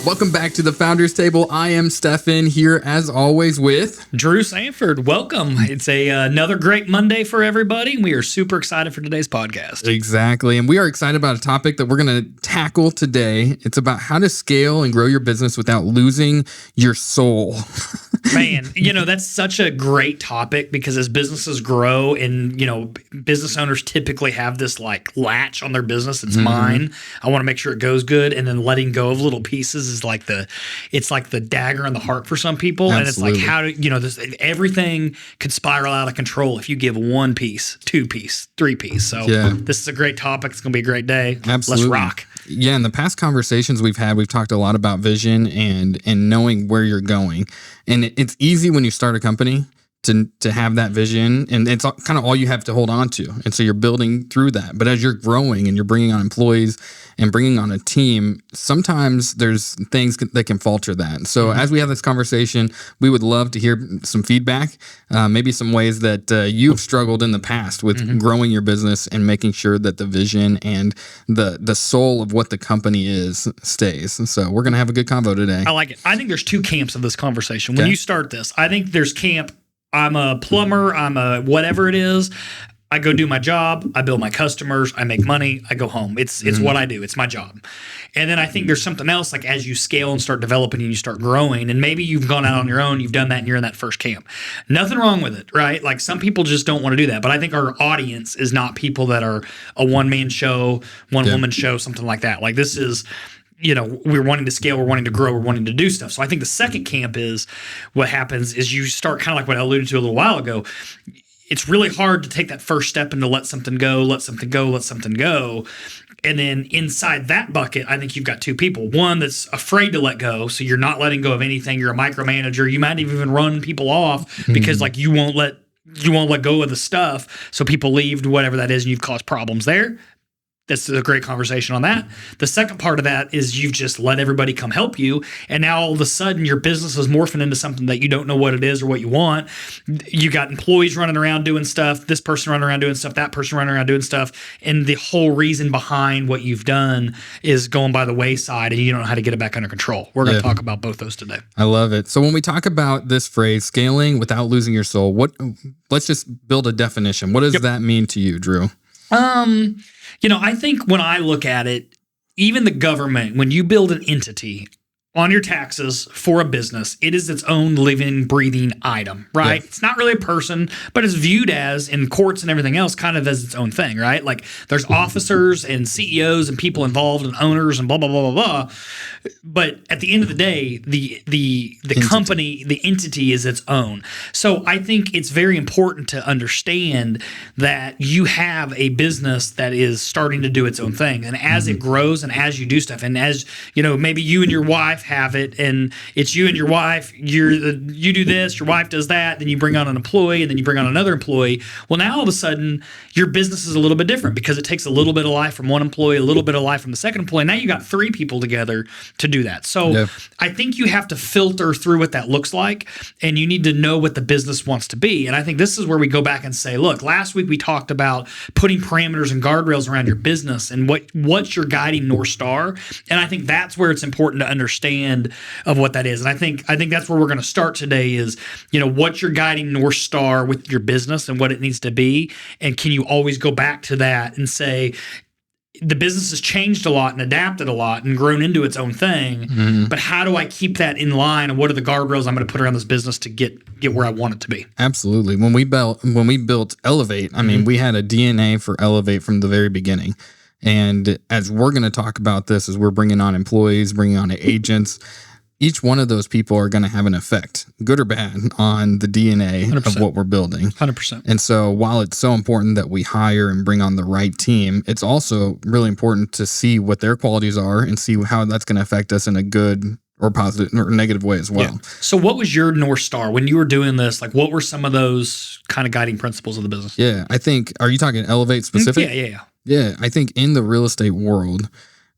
Welcome back to the Founders Table. I am Stefan here as always with Drew Sanford. Welcome. It's another great Monday for everybody. We are super excited for today's podcast. Exactly. And we are excited about a topic that we're going to tackle today. It's about how to scale and grow your business without losing your soul. Man, that's such a great topic because as businesses grow and, business owners typically have this like latch on their business. It's mine. I want to make sure it goes good. And then letting go of little pieces is like the dagger in the heart for some people. Absolutely. And it's like, how do, everything could spiral out of control if you give one piece, two piece, three piece. So This is a great topic. It's going to be a great day. Absolutely. Let's rock. Yeah, in the past conversations we've had, we've talked a lot about vision and knowing where you're going. And it's easy when you start a company to have that vision, and it's kind of all you have to hold on to. And so you're building through that. But as you're growing and you're bringing on employees and bringing on a team, sometimes there's things that can falter that. So as we have this conversation, we would love to hear some feedback, maybe some ways that you've struggled in the past with growing your business and making sure that the vision and the soul of what the company is stays. And so we're going to have a good convo today. I like it. I think there's two camps of this conversation. When you start this, I think there's camp, I'm a plumber, I'm a whatever it is. I go do my job, I build my customers, I make money, I go home. It's what I do. It's my job. And then I think there's something else, like as you scale and start developing and you start growing, and maybe you've gone out on your own, you've done that, and you're in that first camp. Nothing wrong with it, right? Like some people just don't want to do that. But I think our audience is not people that are a one-man show, one-woman show, something like that. Like this is... we're wanting to scale, we're wanting to grow, we're wanting to do stuff. So I think the second camp is what happens is you start kind of like what I alluded to a little while ago. It's really hard to take that first step and to let something go. And then inside that bucket, I think you've got two people. One that's afraid to let go. So you're not letting go of anything. You're a micromanager. You might even run people off because like you won't let go of the stuff. So people leave, whatever that is, and you've caused problems there. That's a great conversation on that. The second part of that is you've just let everybody come help you. And now all of a sudden your business is morphing into something that you don't know what it is or what you want. You got employees running around doing stuff, this person running around doing stuff, that person running around doing stuff. And the whole reason behind what you've done is going by the wayside and you don't know how to get it back under control. We're going to talk about both those today. I love it. So when we talk about this phrase, scaling without losing your soul, let's just build a definition. What does that mean to you, Drew? I think when I look at it, even the government, when you build an entity on your taxes for a business, it is its own living, breathing item, right? Yeah. It's not really a person, but it's viewed as, in courts and everything else, kind of as its own thing, right? Like there's officers and CEOs and people involved and owners and blah, blah, blah, blah, blah. But at the end of the day, the company, the entity is its own. So I think it's very important to understand that you have a business that is starting to do its own thing. And as it grows and as you do stuff, and as, maybe you and your wife have it and it's you and your wife, you do this, your wife does that, then you bring on an employee and then you bring on another employee. Well, now all of a sudden your business is a little bit different because it takes a little bit of life from one employee, a little bit of life from the second employee. Now you got three people together to do that. So I think you have to filter through what that looks like and you need to know what the business wants to be. And I think this is where we go back and say, look, last week we talked about putting parameters and guardrails around your business and what's your guiding North Star. And I think that's where it's important to understand of what that is. And I think that's where we're going to start today is, what's your guiding North Star with your business and what it needs to be. And can you always go back to that and say, the business has changed a lot and adapted a lot and grown into its own thing. But how do I keep that in line? And what are the guardrails I'm going to put around this business to get where I want it to be? Absolutely. When we built Elevate, I mean, we had a DNA for Elevate from the very beginning. And as we're going to talk about this, as we're bringing on employees, bringing on agents, each one of those people are going to have an effect, good or bad, on the DNA 100%. Of what we're building. 100%. And so while it's so important that we hire and bring on the right team, it's also really important to see what their qualities are and see how that's going to affect us in a good or positive or negative way as well. Yeah. So what was your North Star when you were doing this? Like what were some of those kind of guiding principles of the business? Yeah, I think, are you talking Elevate specific? Yeah. Yeah, I think in the real estate world,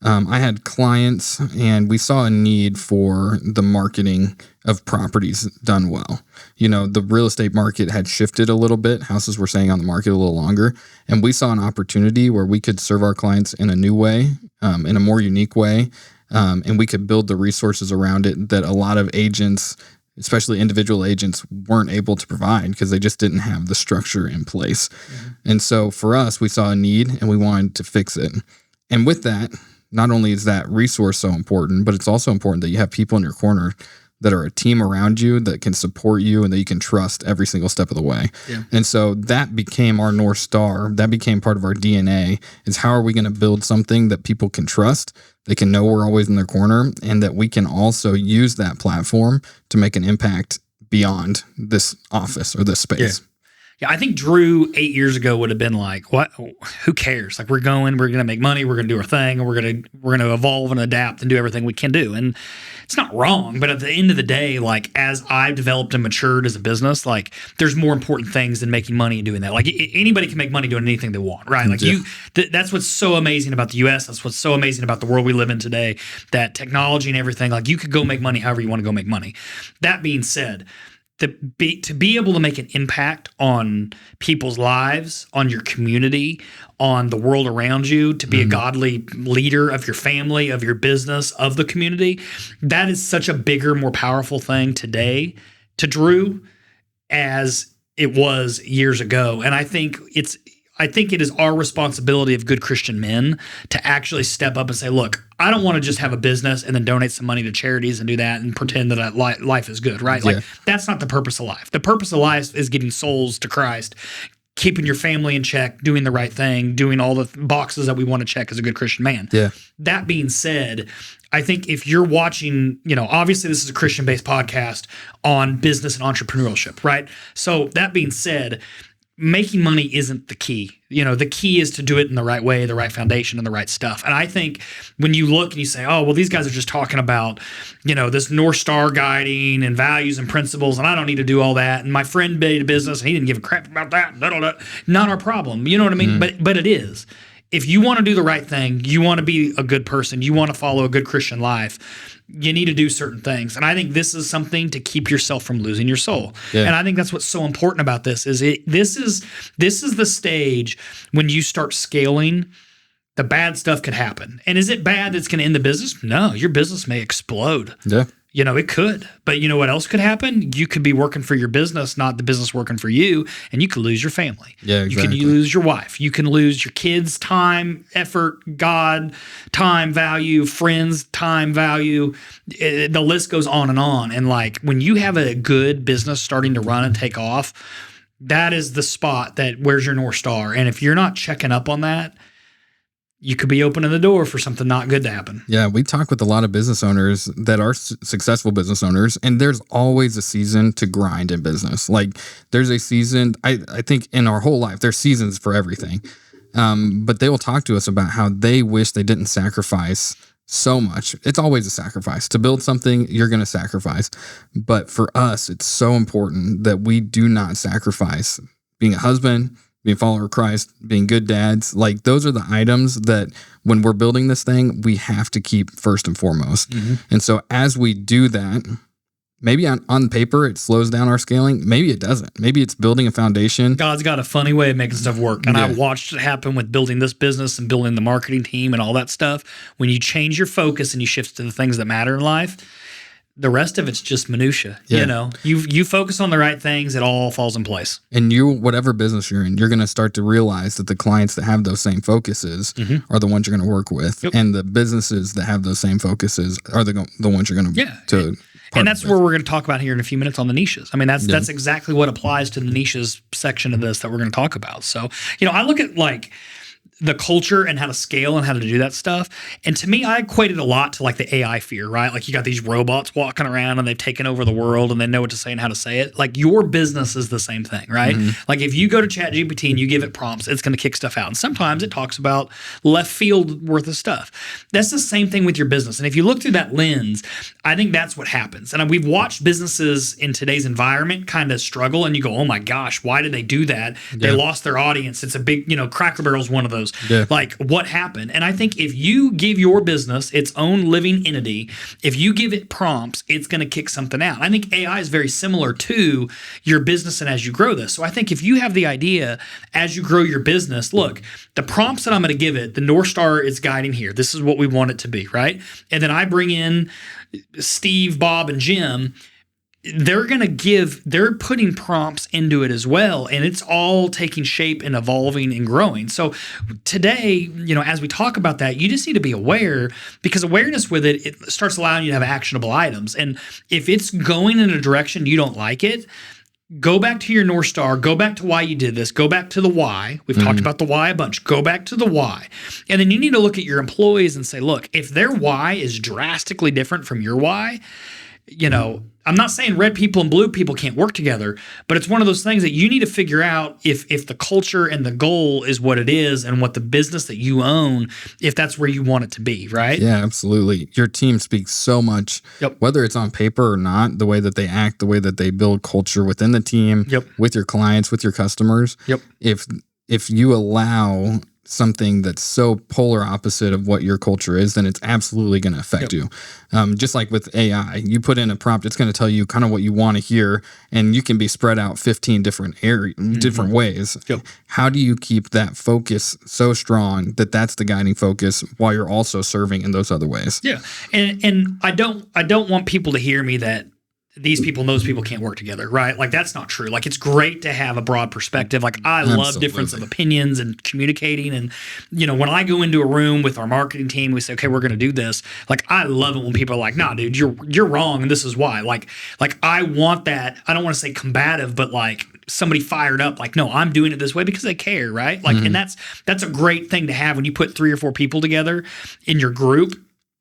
I had clients and we saw a need for the marketing of properties done well. The real estate market had shifted a little bit. Houses were staying on the market a little longer. And we saw an opportunity where we could serve our clients in a new way, in a more unique way, and we could build the resources around it that a lot of agents, especially individual agents, weren't able to provide because they just didn't have the structure in place. And so for us, we saw a need and we wanted to fix it. And with that, not only is that resource so important, but it's also important that you have people in your corner that are a team around you that can support you and that you can trust every single step of the way. Yeah. And so that became our North Star. That became part of our DNA, is how are we going to build something that people can trust, they can know we're always in their corner, and that we can also use that platform to make an impact beyond this office or this space. Yeah, I think Drew 8 years ago would have been like, "What? Who cares? Like, we're going to make money, we're going to do our thing, and we're going to evolve and adapt and do everything we can do." And it's not wrong, but at the end of the day, like, as I've developed and matured as a business, like, there's more important things than making money and doing that. Like, anybody can make money doing anything they want, right? Like, that's what's so amazing about the U.S. That's what's so amazing about the world we live in today. That technology and everything, like, you could go make money however you want to go make money. That being said, to be able to make an impact on people's lives, on your community, on the world around you, to be a godly leader of your family, of your business, of the community, that is such a bigger, more powerful thing today to Drew as it was years ago. And I think it is our responsibility of good Christian men to actually step up and say, look, I don't want to just have a business and then donate some money to charities and do that and pretend that life is good, right? Like, that's not the purpose of life. The purpose of life is getting souls to Christ, keeping your family in check, doing the right thing, doing all the boxes that we want to check as a good Christian man. Yeah. That being said, I think if you're watching, obviously this is a Christian-based podcast on business and entrepreneurship, right? So that being said, making money isn't the key. The key is to do it in the right way, the right foundation, and the right stuff. And I think when you look and you say, oh, well, these guys are just talking about, this North Star guiding and values and principles, and I don't need to do all that. And my friend made a business and he didn't give a crap about that. Not our problem. You know what I mean? But it is. If you want to do the right thing, you want to be a good person, you want to follow a good Christian life, you need to do certain things. And I think this is something to keep yourself from losing your soul. Yeah. And I think that's what's so important about this is this is the stage when you start scaling, the bad stuff could happen. And is it bad that's going to end the business? No, your business may explode. Yeah. It could. But you know what else could happen? You could be working for your business, not the business working for you, and you could lose your family. Yeah, exactly. You can lose your wife. You can lose your kids' time, effort, God, time value, friends' time value. The list goes on. And like, when you have a good business starting to run and take off, that is the spot where's your North Star. And if you're not checking up on that, you could be opening the door for something not good to happen. Yeah, we talk with a lot of business owners that are successful business owners, and there's always a season to grind in business. Like, there's a season, I think in our whole life, there's seasons for everything. But they will talk to us about how they wish they didn't sacrifice so much. It's always a sacrifice. To build something, you're going to sacrifice. But for us, it's so important that we do not sacrifice being a husband, being a follower of Christ, being good dads. Like, those are the items that when we're building this thing, we have to keep first and foremost. And so as we do that, maybe on paper it slows down our scaling. Maybe it doesn't. Maybe it's building a foundation. God's got a funny way of making stuff work. And I watched it happen with building this business and building the marketing team and all that stuff. When you change your focus and you shift to the things that matter in life, the rest of it's just minutia. You focus on the right things, it all falls in place. And whatever business you're in, you're going to start to realize that the clients that have those same focuses are the ones you're going to work with. And the businesses that have those same focuses are the ones you're going to and that's where we're going to talk about here in a few minutes on the niches. I mean, that's exactly what applies to the niches section of this that we're going to talk about. So, I look at like the culture and how to scale and how to do that stuff. And to me, I equate it a lot to like the AI fear, right? Like, you got these robots walking around and they've taken over the world and they know what to say and how to say it. Like, your business is the same thing, right? Like, if you go to ChatGPT and you give it prompts, it's going to kick stuff out. And sometimes it talks about left field worth of stuff. That's the same thing with your business. And if you look through that lens, I think that's what happens. And we've watched businesses in today's environment kind of struggle, and you go, oh my gosh, why did they do that? They lost their audience. It's a big, Cracker Barrel's one of those. knows Yeah. like what happened. And I think if you give your business its own living entity, if you give it prompts, it's going to kick something out. I think AI is very similar to your business and as you grow this. So I think if you have the idea as you grow your business, look, the prompts that I'm going to give it, the North Star is guiding here. This is what we want it to be, right? And then I bring in Steve, Bob, and Jim. They're putting prompts into it as well, and it's all taking shape and evolving and growing. So today, as we talk about that, you just need to be aware, because awareness with it starts allowing you to have actionable items. And if it's going in a direction you don't like it, go back to your North Star, go back to why you did this, go back to the why. We've talked about the why a bunch. Go back to the why. And then you need to look at your employees and say, look, if their why is drastically different from your why, I'm not saying red people and blue people can't work together, but it's one of those things that you need to figure out if the culture and the goal is what it is and what the business that you own, if that's where you want it to be, right? Yeah, absolutely. Your team speaks so much, whether it's on paper or not, the way that they act, the way that they build culture within the team, with your clients, with your customers. If you allow something that's so polar opposite of what your culture is, then it's absolutely going to affect you. Just like with AI, you put in a prompt, it's going to tell you kind of what you want to hear, and you can be spread out 15 different different ways. How do you keep that focus so strong that that's the guiding focus while you're also serving in those other ways? Yeah. And I don't want people to hear me that these people and those people can't work together, right? Like, that's not true. Like, it's great to have a broad perspective. Like, I love difference of opinions and communicating. And, when I go into a room with our marketing team, we say, okay, we're going to do this. Like, I love it when people are like, nah, dude, you're wrong. And this is why. Like I want that. I don't want to say combative, but like somebody fired up, like, no, I'm doing it this way because they care, right? Like, and that's a great thing to have when you put 3 or 4 people together in your group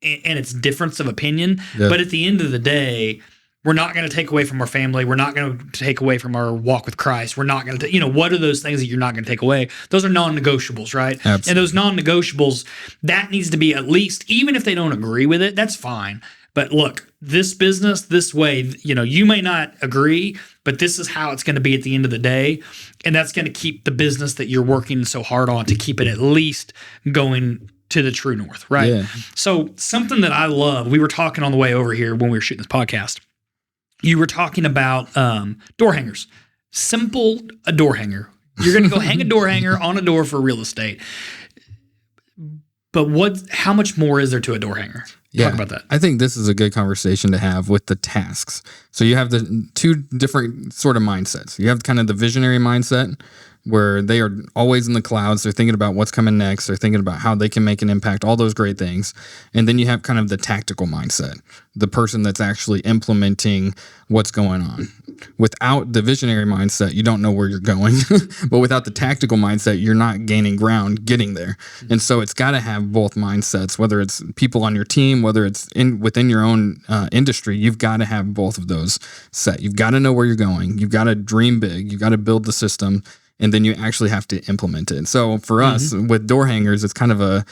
and it's difference of opinion. But at the end of the day, we're not going to take away from our family. We're not going to take away from our walk with Christ. We're not going to, what are those things that you're not going to take away? Those are non-negotiables, right? Absolutely. And those non-negotiables, that needs to be at least, even if they don't agree with it, that's fine. But look, this business, this way, you may not agree, but this is how it's going to be at the end of the day. And that's going to keep the business that you're working so hard on to keep it at least going to the true north, right? Yeah. So something that I love, we were talking on the way over here when we were shooting this podcast. You were talking about door hangers. Simple, a door hanger. You're going to go hang a door hanger on a door for real estate. But how much more is there to a door hanger? Talk about that. I think this is a good conversation to have with the tasks. So you have the 2 different sort of mindsets. You have kind of the visionary mindset, where they are always in the clouds. They're thinking about what's coming next. They're thinking about how they can make an impact, all those great things. And then you have kind of the tactical mindset, the person that's actually implementing what's going on. Without the visionary mindset, you don't know where you're going. But without the tactical mindset, you're not gaining ground getting there. And so it's got to have both mindsets, whether it's people on your team, whether it's within your own industry, you've got to have both of those set. You've got to know where you're going. You've got to dream big. You've got to build the system. And then you actually have to implement it. So for us with door hangers, it's kind of a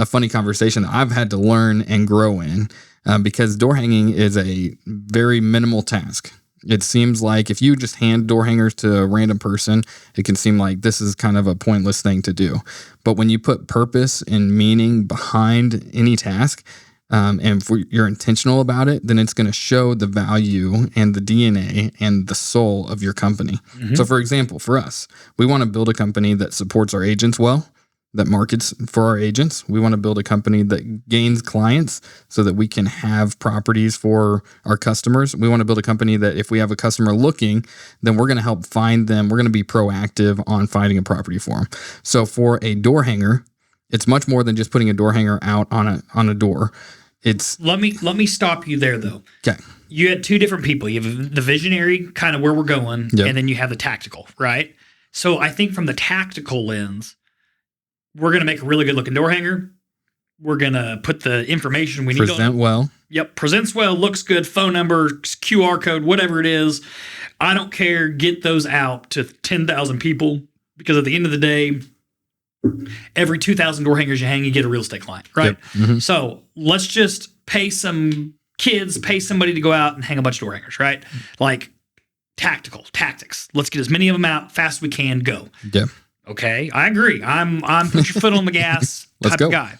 funny conversation that I've had to learn and grow in because door hanging is a very minimal task. It seems like if you just hand door hangers to a random person, it can seem like this is kind of a pointless thing to do. But when you put purpose and meaning behind any task, and if you're intentional about it, then it's going to show the value and the DNA and the soul of your company. So for example, for us, we want to build a company that supports our agents well, that markets for our agents. We want to build a company that gains clients so that we can have properties for our customers. We want to build a company that if we have a customer looking, then we're going to help find them. We're going to be proactive on finding a property for them. So for a door hanger, it's much more than just putting a door hanger out on a door. Let me stop you there though. Okay. You had 2 different people. You have the visionary, kind of where we're going, and then you have the tactical, right? So I think from the tactical lens, we're going to make a really good looking door hanger. We're going to put the information we need. Present well. Yep. Presents well, looks good, phone number, QR code, whatever it is. I don't care. Get those out to 10,000 people because at the end of the day, every 2,000 door hangers you hang, you get a real estate client, right? So let's just pay some kids, pay somebody to go out and hang a bunch of door hangers, right? Like tactics. Let's get as many of them out fast as we can. Go. Okay, I agree. I'm put your foot on the gas Let's type go. of guy.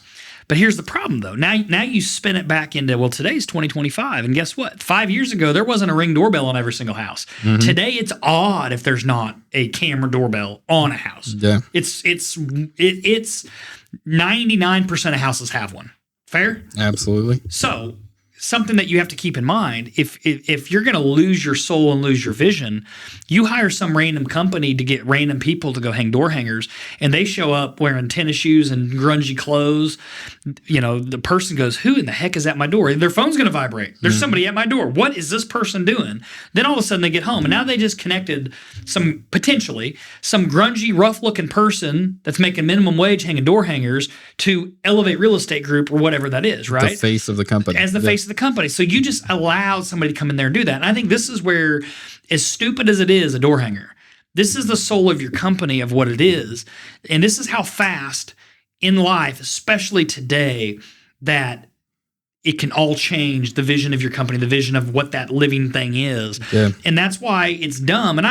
But here's the problem, though. Now you spin it back into, well, today's 2025, and guess what? 5 years ago, there wasn't a Ring doorbell on every single house. Mm-hmm. Today, it's odd if there's not a camera doorbell on a house. Yeah. It's 99% of houses have one. Fair? Absolutely. So something that you have to keep in mind, if you're going to lose your soul and lose your vision, you hire some random company to get random people to go hang door hangers, and they show up wearing tennis shoes and grungy clothes. You know, the person goes, who in the heck is at my door? Their phone's going to vibrate. There's somebody at my door. What is this person doing? Then all of a sudden they get home, and now they just connected potentially some grungy, rough-looking person that's making minimum wage hanging door hangers to Elevate Real Estate Group or whatever that is, right? The face of the company. As the face of the company. So you just allowed somebody to come in there and do that. And I think this is where, as stupid as it is, a door hanger, this is the soul of your company of what it is. And this is how fast in life, especially today, that it can all change the vision of your company, the vision of what that living thing is. Yeah. And that's why it's dumb. And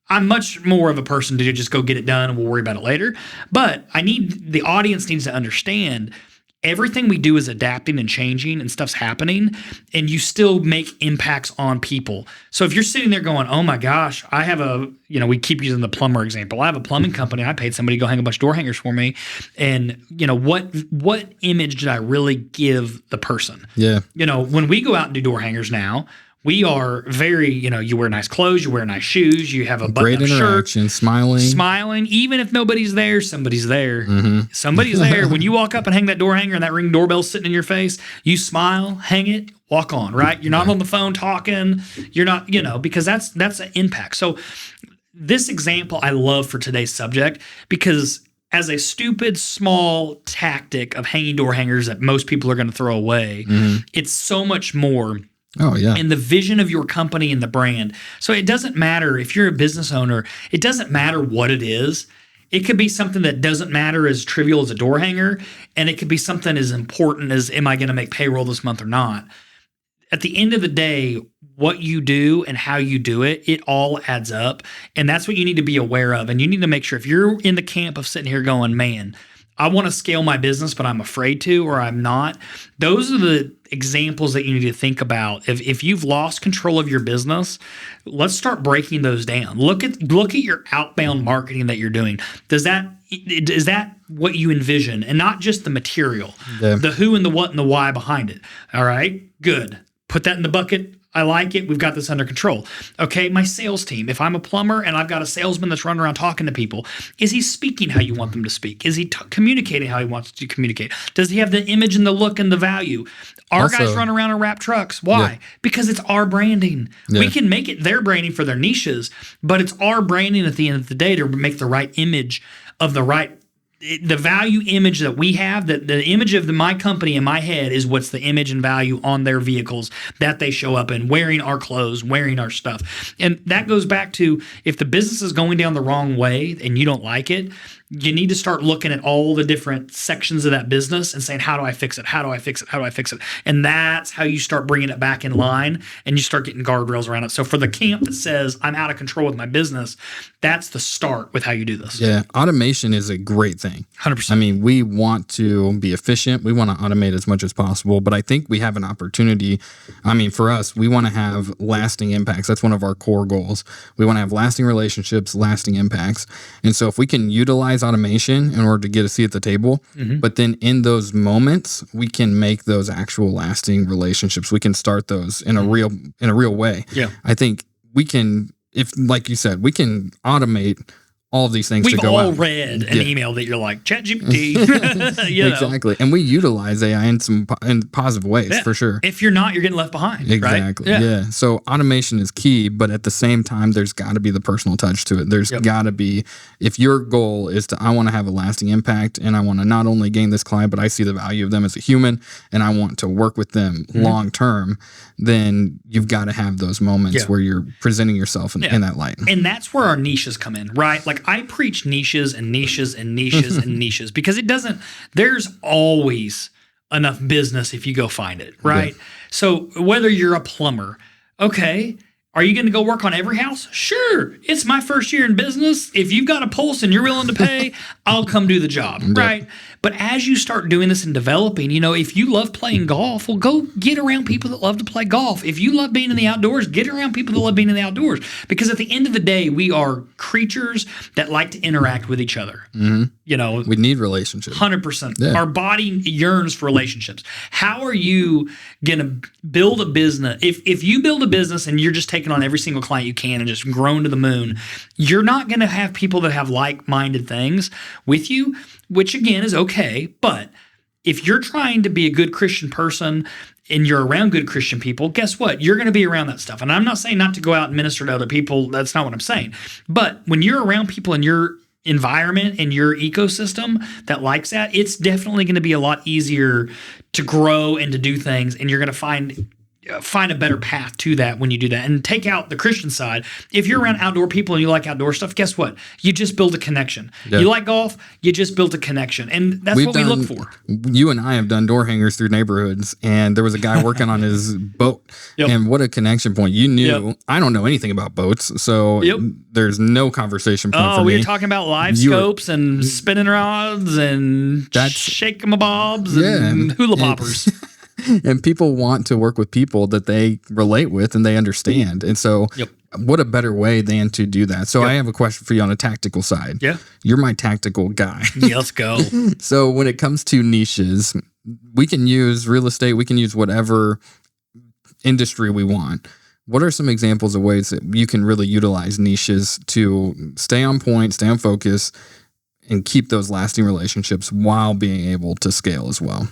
I'm much more of a person to just go get it done and we'll worry about it later. But the audience needs to understand everything we do is adapting and changing and stuff's happening, and you still make impacts on people. So if you're sitting there going, oh my gosh, I have we keep using the plumber example. I have a plumbing company. I paid somebody to go hang a bunch of door hangers for me. And what image did I really give the person? Yeah. When we go out and do door hangers now, we are very, you wear nice clothes, you wear nice shoes, you have a button-up Great interaction, shirt. Smiling. Even if nobody's there, somebody's there. Mm-hmm. Somebody's there. When you walk up and hang that door hanger and that Ring doorbell's sitting in your face, you smile, hang it, walk on, right? You're not on the phone talking. You're not, because that's an impact. So this example I love for today's subject because as a stupid, small tactic of hanging door hangers that most people are going to throw away, it's so much more. Oh, yeah. And the vision of your company and the brand. So it doesn't matter if you're a business owner, it doesn't matter what it is. It could be something that doesn't matter as trivial as a door hanger, and it could be something as important as, am I going to make payroll this month or not? At the end of the day, what you do and how you do it, it all adds up. And that's what you need to be aware of. And you need to make sure if you're in the camp of sitting here going, man, I want to scale my business, but I'm afraid to, or I'm not. Those are the examples that you need to think about. If you've lost control of your business, let's start breaking those down. Look at your outbound marketing that you're doing. Is that what you envision? And not just the material, the who and the what and the why behind it. All right, good. Put that in the bucket. I like it. We've got this under control. Okay, my sales team. If I'm a plumber and I've got a salesman that's running around talking to people, is he speaking how you want them to speak? Is he communicating how he wants to communicate? Does he have the image and the look and the value? Our guys run around and wrap trucks. Why? Yeah. Because it's our branding. Yeah. We can make it their branding for their niches, but it's our branding at the end of the day to make the right image of the value image that we have, that the image of my company in my head is what's the image and value on their vehicles that they show up in, wearing our clothes, wearing our stuff. And that goes back to, if the business is going down the wrong way and you don't like it, you need to start looking at all the different sections of that business and saying, how do I fix it? How do I fix it? How do I fix it? And that's how you start bringing it back in line and you start getting guardrails around it. So for the camp that says, I'm out of control with my business, that's the start with how you do this. Yeah. Automation is a great thing. 100%. I mean, we want to be efficient. We want to automate as much as possible, but I think we have an opportunity. I mean, for us, we want to have lasting impacts. That's one of our core goals. We want to have lasting relationships, lasting impacts. And so if we can utilize automation in order to get a seat at the table, but then in those moments, we can make those actual lasting relationships. We can start those in a real way. Yeah. I think we can, if like you said, we can automate all of these things We've to go all out. read an email that you're like, ChatGPT. Exactly. And we utilize AI in positive ways, for sure. If you're not, you're getting left behind. Exactly. Right? Yeah. So automation is key, but at the same time, there's got to be the personal touch to it. There's got to be, if your goal is I want to have a lasting impact and I want to not only gain this client, but I see the value of them as a human and I want to work with them long term, then you've got to have those moments where you're presenting yourself in that light. And that's where our niches come in, right? Like I preach niches and niches and niches and niches because there's always enough business if you go find it, right? Yeah. So whether you're a plumber, okay, Are you going to go work on every house? Sure. It's my first year in business. If you've got a pulse and you're willing to pay, I'll come do the job, right? But as you start doing this and developing, if you love playing golf, well, go get around people that love to play golf. If you love being in the outdoors, get around people that love being in the outdoors. Because at the end of the day, we are creatures that like to interact with each other. We need relationships. 100%. Yeah. Our body yearns for relationships. How are you going to build a business? If you build a business and you're just taking on every single client you can and just growing to the moon, you're not going to have people that have like-minded things with you, which again is okay. But if you're trying to be a good Christian person and you're around good Christian people, guess what? You're going to be around that stuff. And I'm not saying not to go out and minister to other people. That's not what I'm saying. But when you're around people in your environment and your ecosystem that likes that, it's definitely going to be a lot easier to grow and to do things. And you're going to find a better path to that when you do that. And take out the Christian side. If you're around outdoor people and you like outdoor stuff, guess what? You just build a connection. Yeah. You like golf, you just built a connection. And that's what we look for. You and I have done door hangers through neighborhoods, and there was a guy working on his boat. And what a connection point. You knew, I don't know anything about boats, so there's no conversation point for me. We were talking about live scopes and spinning rods and shake-em-a-bobs and hula poppers. And people want to work with people that they relate with and they understand. And so what a better way than to do that. So I have a question for you on a tactical side. Yeah. You're my tactical guy. Yeah, let's go. So when it comes to niches, we can use real estate. We can use whatever industry we want. What are some examples of ways that you can really utilize niches to stay on point, stay on focus, and keep those lasting relationships while being able to scale as well?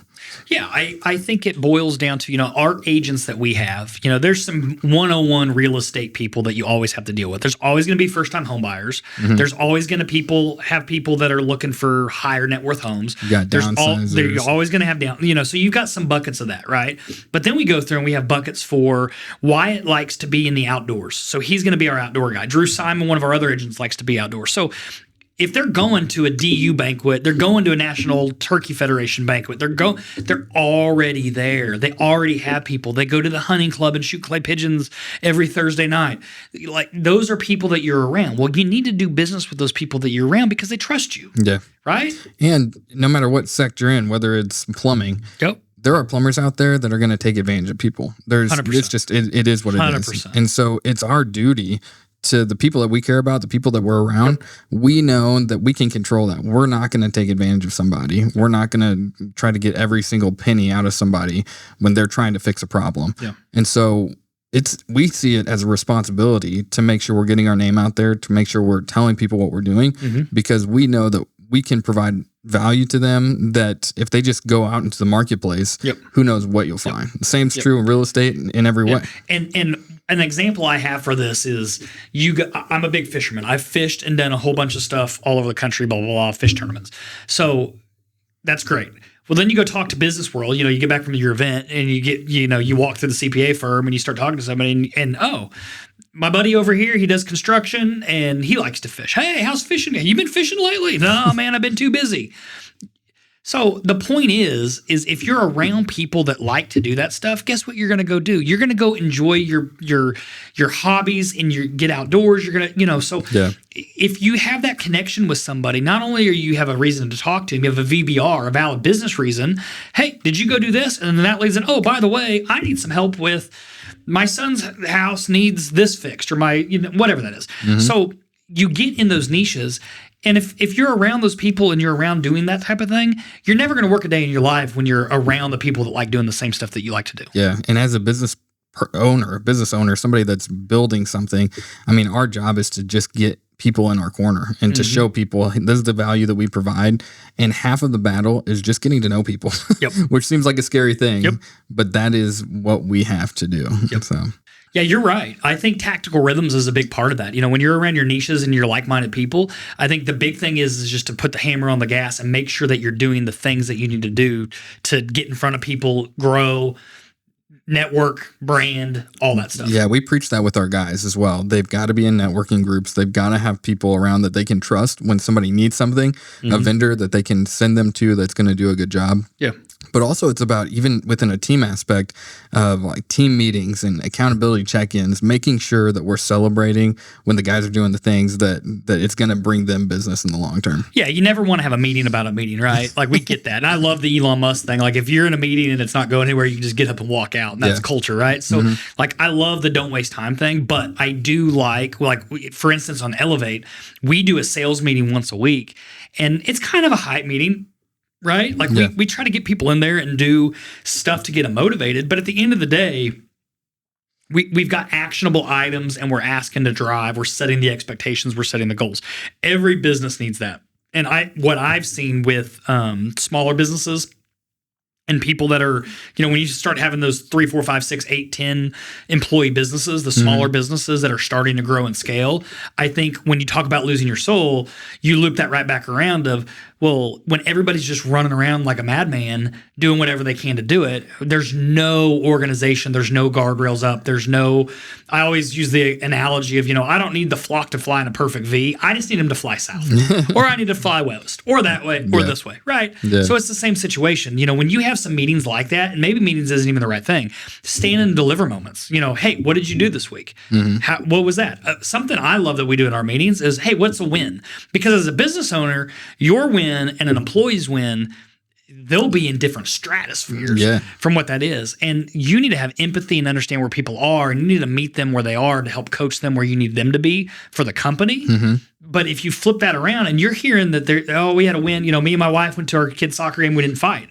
Yeah, I think it boils down to, our agents that we have, there's some 101 real estate people that you always have to deal with. There's always going to be first-time home buyers. There's always going to have people that are looking for higher net worth homes. You got downsizers. You're always going to have so you've got some buckets of that, right? But then we go through and we have buckets for Wyatt likes to be in the outdoors. So he's going to be our outdoor guy. Drew Simon, one of our other agents, likes to be outdoors. So if they're going to a DU banquet, they're going to a National Turkey Federation banquet, they're already there. They already have people. They go to the hunting club and shoot clay pigeons every Thursday night. Like, those are people that you're around. Well, you need to do business with those people that you're around because they trust you. Yeah. Right? And no matter what sector you're in, whether it's plumbing, there are plumbers out there that are going to take advantage of people. 100%. It's just, it is what it 100%. is. And so it's our duty to the people that we care about, the people that we're around. We know that we can control that. We're not going to take advantage of somebody. We're not going to try to get every single penny out of somebody when they're trying to fix a problem. Yeah. And so we see it as a responsibility to make sure we're getting our name out there, to make sure we're telling people what we're doing, because we know that we can provide value to them that if they just go out into the marketplace, who knows what you'll find. The same's true in real estate in every way. And an example I have for this is I'm a big fisherman. I've fished and done a whole bunch of stuff all over the country, blah, blah, blah, fish tournaments. So that's great. Well, then you go talk to business world, you get back from your event and you walk through the CPA firm and you start talking to somebody and my buddy over here, he does construction and he likes to fish. Hey, how's fishing? You been fishing lately? No, man, I've been too busy. So the point is if you're around people that like to do that stuff, guess what you're going to go do? You're going to go enjoy your hobbies and get outdoors. You're going to, so if you have that connection with somebody, not only are you have a reason to talk to them, you have a VBR, a valid business reason. Hey, did you go do this? And then that leads in, oh, by the way, I need some help with my son's house needs this fixed or my, whatever that is. So you get in those niches. And if you're around those people and you're around doing that type of thing, you're never going to work a day in your life when you're around the people that like doing the same stuff that you like to do. Yeah. And as a business owner, somebody that's building something, I mean, our job is to just get people in our corner and to show people this is the value that we provide. And half of the battle is just getting to know people, which seems like a scary thing, but that is what we have to do. So. Yeah, you're right. I think tactical rhythms is a big part of that. When you're around your niches and you're like-minded people, I think the big thing is just to put the hammer on the gas and make sure that you're doing the things that you need to do to get in front of people, grow, network, brand, all that stuff. Yeah, we preach that with our guys as well. They've got to be in networking groups. They've got to have people around that they can trust when somebody needs something, a vendor that they can send them to that's going to do a good job. Yeah. But also it's about, even within a team aspect of like team meetings and accountability check-ins, making sure that we're celebrating when the guys are doing the things that it's going to bring them business in the long term. Yeah, you never want to have a meeting about a meeting, right? Like, we get that. And I love the Elon Musk thing. Like, if you're in a meeting and it's not going anywhere, you can just get up and walk out. And that's culture, right? So, like, I love the don't waste time thing, but I do like, for instance, on Elevate, we do a sales meeting once a week. And it's kind of a hype meeting, right? Like, we try to get people in there and do stuff to get them motivated. But at the end of the day, we've got actionable items, and we're asking to drive. We're setting the expectations. We're setting the goals. Every business needs that. And what I've seen with smaller businesses and people that are, when you start having those 3, 4, 5, 6, 8, 10 employee businesses, the smaller businesses that are starting to grow and scale, I think when you talk about losing your soul, you loop that right back around of, well, when everybody's just running around like a madman, doing whatever they can to do it, there's no organization, there's no guardrails up, I always use the analogy of, I don't need the flock to fly in a perfect V, I just need them to fly south, or I need to fly west, or that way, or this way, right? Yeah. So it's the same situation. When you have some meetings like that, and maybe meetings isn't even the right thing, stand and deliver moments. Hey, what did you do this week? What was that? Something I love that we do in our meetings is, hey, what's a win? Because as a business owner, your win and an employee's win, they'll be in different stratospheres from what that is. And you need to have empathy and understand where people are, and you need to meet them where they are to help coach them where you need them to be for the company. But if you flip that around and you're hearing that we had a win, me and my wife went to our kids' soccer game, we didn't fight.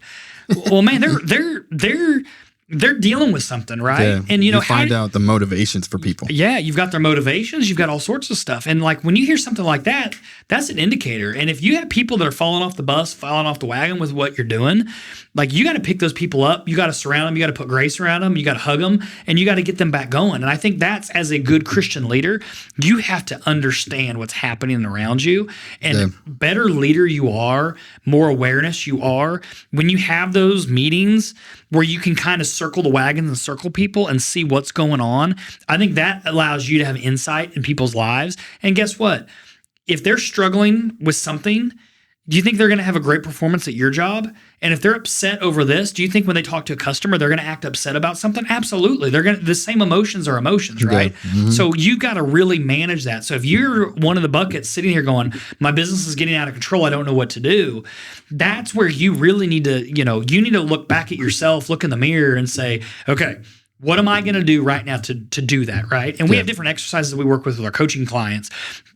Well, man, they're dealing with something, right? Yeah. And you find out the motivations for people. Yeah, you've got their motivations, you've got all sorts of stuff. And like, when you hear something like that, that's an indicator. And if you have people that are falling off the bus, falling off the wagon with what you're doing, like, you got to pick those people up, you got to surround them, you got to put grace around them, you got to hug them, and you got to get them back going. And I think that's, as a good Christian leader, you have to understand what's happening around you. And better leader you are, more awareness you are, when you have those meetings where you can kind of circle the wagons and circle people and see what's going on, I think that allows you to have insight in people's lives. And guess what? If they're struggling with something, do you think they're going to have a great performance at your job? And if they're upset over this, do you think when they talk to a customer, they're going to act upset about something? Absolutely. The same emotions are emotions, right? So you got to really manage that. So if you're one of the buckets sitting here going, my business is getting out of control, I don't know what to do, that's where you really need to, you need to look back at yourself, look in the mirror and say, okay, what am I going to do right now to do that, right? And we have different exercises that we work with our coaching clients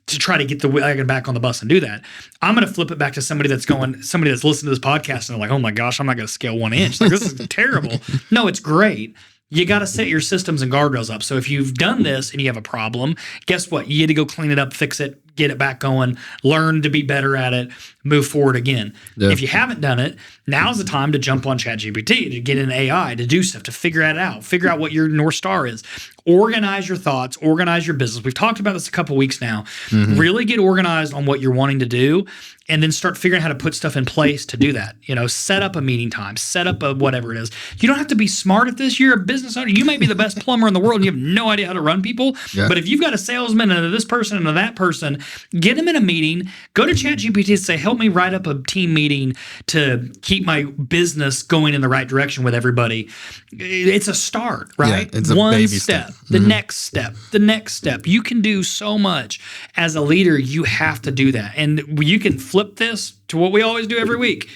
to try to get the wagon back on the bus and do that. I'm going to flip it back to somebody that's listening to this podcast and they're like, oh my gosh, I'm not going to scale 1 inch. Like, this is terrible. No, it's great. You got to set your systems and guardrails up. So if you've done this and you have a problem, guess what? You get to go clean it up, fix it, get it back going, learn to be better at it, move forward again. Yeah. If you haven't done it, now's the time to jump on ChatGPT, to get in AI, to do stuff, to figure it out, figure out what your North Star is. Organize your thoughts, organize your business. We've talked about this a couple weeks now. Really get organized on what you're wanting to do, and then start figuring out how to put stuff in place to do that. Set up a meeting time, set up a whatever it is. You don't have to be smart at this. You're a business owner. You may be the best plumber in the world and you have no idea how to run people. Yeah. But if you've got a salesman and this person and that person, get them in a meeting, go to ChatGPT and say, help me write up a team meeting to keep my business going in the right direction with everybody. It's a start, right? Yeah, it's a one baby step. The next step, the next step. You can do so much. As a leader, you have to do that. And you can flip this to what we always do every week.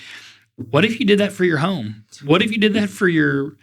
What if you did that for your home? What if you did that for your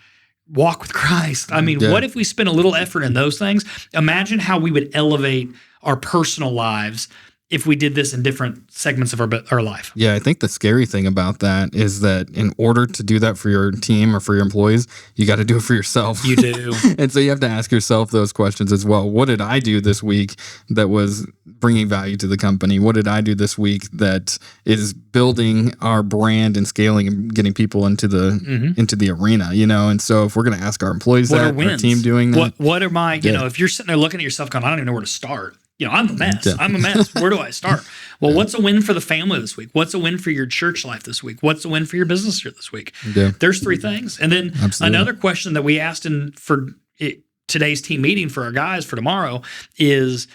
walk with Christ? I mean, what if we spent a little effort in those things? Imagine how we would elevate our personal lives if we did this in different segments of our life. Yeah, I think the scary thing about that is that in order to do that for your team or for your employees, you got to do it for yourself. You do. And so you have to ask yourself those questions as well. What did I do this week that was bringing value to the company? What did I do this week that is building our brand and scaling and getting people into the arena, And so if we're going to ask our employees our team doing that. What are my, if you're sitting there looking at yourself going, I don't even know where to start. I'm a mess. I'm a mess. Where do I start? Well, what's a win for the family this week? What's a win for your church life this week? What's a win for your business here this week? Yeah. There's 3 things. And then another question that we asked for today's team meeting for our guys for tomorrow is,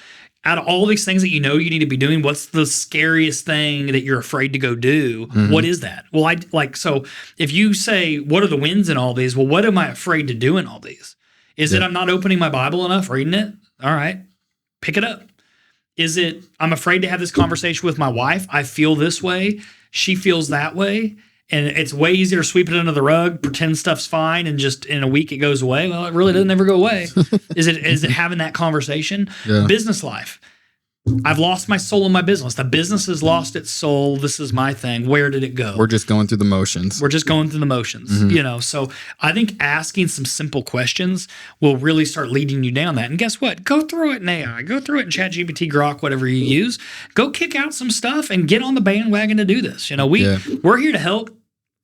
out of all these things that you know you need to be doing, what's the scariest thing that you're afraid to go do? What is that? Well, so if you say, what are the wins in all these? Well, what am I afraid to do in all these? Is it I'm not opening my Bible enough, reading it? All right, pick it up. Is it I'm afraid to have this conversation with my wife? I feel this way. She feels that way. And it's way easier to sweep it under the rug, pretend stuff's fine, and just in a week it goes away. Well, it really doesn't ever go away. Is it having that conversation? Yeah. Business life. I've lost my soul in my business. The business has lost its soul. This is my thing. Where did it go? We're just going through the motions. So I think asking some simple questions will really start leading you down that. And guess what? Go through it in AI. Go through it in ChatGPT, Grok, whatever you use. Go kick out some stuff and get on the bandwagon to do this. We're here to help.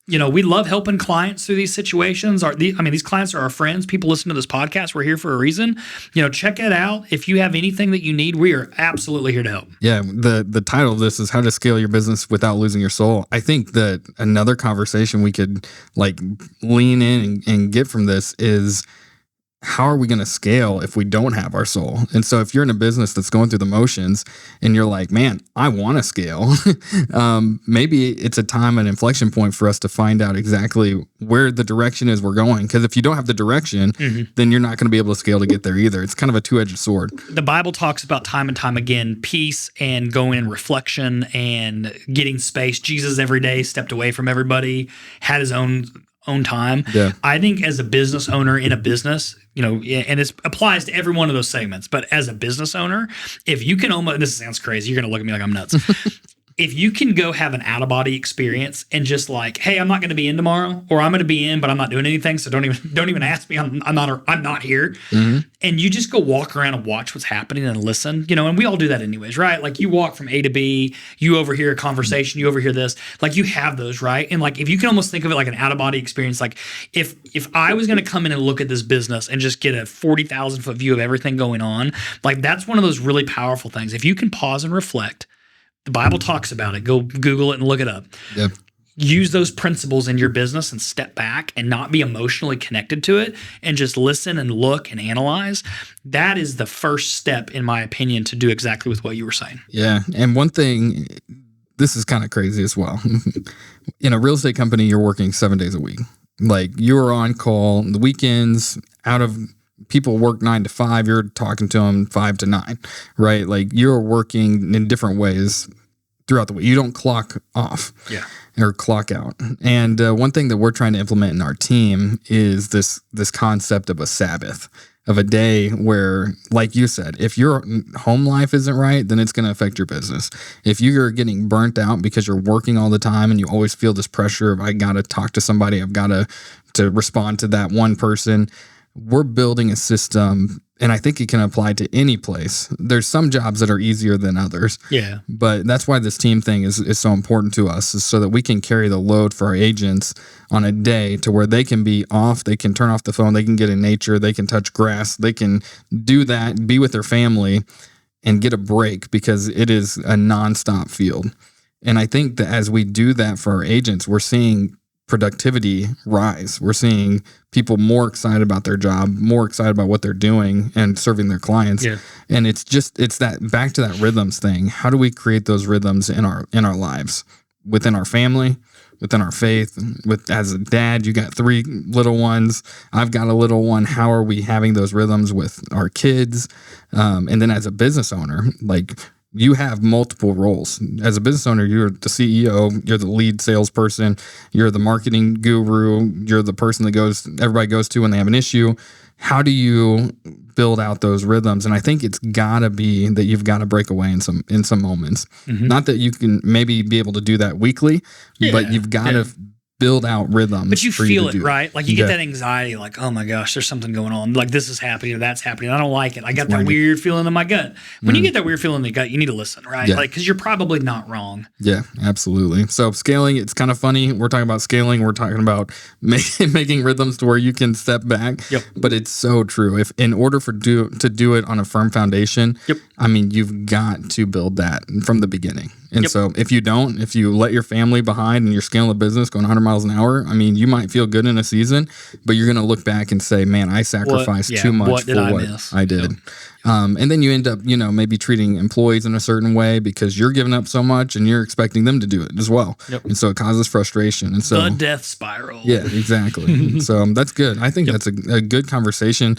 We love helping clients through these situations. These clients are our friends. People listen to this podcast. We're here for a reason. Check it out. If you have anything that you need, we are absolutely here to help. Yeah. The title of this is How to Scale Your Business Without Losing Your Soul. I think that another conversation we could lean in and get from this is, how are we going to scale if we don't have our soul? And so if you're in a business that's going through the motions and you're like, man, I want to scale, maybe it's a time, an inflection point for us to find out exactly where the direction is we're going. Because if you don't have the direction, then you're not going to be able to scale to get there either. It's kind of a two-edged sword. The Bible talks about time and time again, peace and going in reflection and getting space. Jesus every day stepped away from everybody, had his own time. Yeah. I think as a business owner in a business, and it applies to every one of those segments, but as a business owner, if you can this sounds crazy, you're going to look at me like I'm nuts. If you can go have an out-of-body experience and just hey, I'm not going to be in tomorrow, or I'm going to be in, but I'm not doing anything, so don't even ask me. I'm not here. And you just go walk around and watch what's happening and listen. And we all do that anyways, right? You walk from A to B, you overhear a conversation, you overhear this. You have those, right? And if you can almost think of it like an out-of-body experience, if I was going to come in and look at this business and just get a 40,000 foot view of everything going on, that's one of those really powerful things. If you can pause and reflect. The Bible talks about it. Go Google it and look it up. Yep. Use those principles in your business and step back and not be emotionally connected to it and just listen and look and analyze. That is the first step, in my opinion, to do exactly with what you were saying. Yeah. And one thing, this is kind of crazy as well. In a real estate company, you're working 7 days a week. You're on call the weekends, people work 9 to 5. You're talking to them 5 to 9, right? You're working in different ways throughout the week. You don't clock off or clock out. And one thing that we're trying to implement in our team is this concept of a Sabbath, of a day where, like you said, if your home life isn't right, then it's going to affect your business. If you're getting burnt out because you're working all the time and you always feel this pressure of, I got to talk to somebody, I've got to respond to that one person. We're building a system, and I think it can apply to any place. There's some jobs that are easier than others. Yeah. But that's why this team thing is so important to us, is so that we can carry the load for our agents on a day to where they can be off, they can turn off the phone, they can get in nature, they can touch grass, they can do that, be with their family, and get a break, because it is a nonstop field. And I think that as we do that for our agents, we're seeing productivity rise. We're seeing people more excited about their job, more excited about what they're doing and serving their clients. Yeah. And it's that back to that rhythms thing. How do we create those rhythms in our lives, within our family, within our faith? As a dad, you got 3 little ones. I've got a little one. How are we having those rhythms with our kids? And then as a business owner, you have multiple roles. As a business owner, you're the CEO, you're the lead salesperson, you're the marketing guru, you're the person that everybody goes to when they have an issue. How do you build out those rhythms? And I think it's gotta be that you've got to break away in some moments. Not that you can maybe be able to do that weekly, but you've got to build out rhythms. But you feel it, right? You get that anxiety, oh my gosh, there's something going on. This is happening or that's happening. I don't like it. I got that weird feeling in my gut. When you get that weird feeling in the gut, you need to listen, right? Because you're probably not wrong. Yeah, absolutely. So scaling, it's kind of funny. We're talking about scaling. We're talking about making rhythms to where you can step back. Yep. But it's so true. If in order to do it on a firm foundation, you've got to build that from the beginning. And so if you let your family behind and you're scaling a business going 100 miles an hour, I mean, you might feel good in a season, but you're going to look back and say, man, I sacrificed too much for what I did. Yep. And then you end up, maybe treating employees in a certain way because you're giving up so much and you're expecting them to do it as well. Yep. And so it causes frustration. And so the death spiral. Yeah, exactly. So that's good. I think that's a good conversation.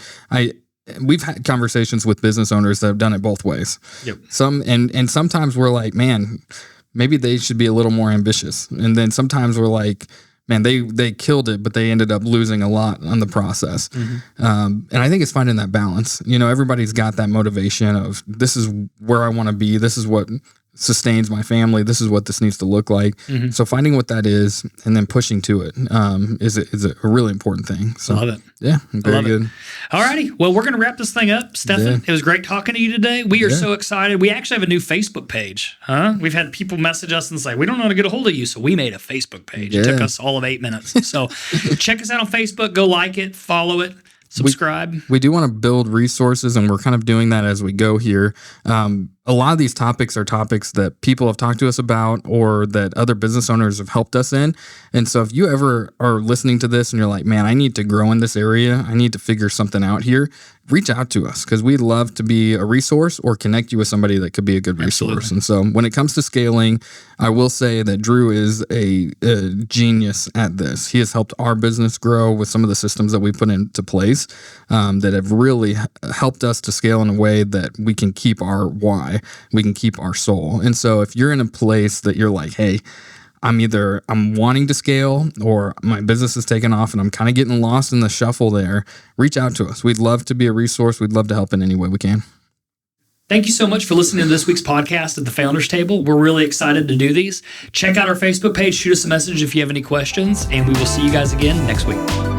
We've had conversations with business owners that have done it both ways. Yep. And sometimes we're like, man, maybe they should be a little more ambitious. And then sometimes we're like, man, they killed it, but they ended up losing a lot on the process. Mm-hmm. And I think it's finding that balance. Everybody's got that motivation of this is where I want to be. This is what sustains my family. This is what this needs to look like. Mm-hmm. So finding what that is and then pushing to it is a really important thing. So, love it. Yeah, very good. All righty. Well, we're going to wrap this thing up. Stefan, It was great talking to you today. We are so excited. We actually have a new Facebook page. We've had people message us and say, we don't know how to get a hold of you. So we made a Facebook page. It took us all of 8 minutes. So check us out on Facebook. Go like it, follow it. Subscribe. We do want to build resources, and we're kind of doing that as we go here. A lot of these topics are topics that people have talked to us about or that other business owners have helped us in. And so if you ever are listening to this and you're like, man, I need to grow in this area, I need to figure something out here, reach out to us because we'd love to be a resource or connect you with somebody that could be a good resource. And so when it comes to scaling, I will say that Drew is a genius at this. He has helped our business grow with some of the systems that we put into place that have really helped us to scale in a way that we can keep our why, we can keep our soul. And so if you're in a place that you're like, hey, I'm wanting to scale or my business is taking off and I'm kind of getting lost in the shuffle there, reach out to us. We'd love to be a resource. We'd love to help in any way we can. Thank you so much for listening to this week's podcast at the Founders Table. We're really excited to do these. Check out our Facebook page, shoot us a message if you have any questions, and we will see you guys again next week.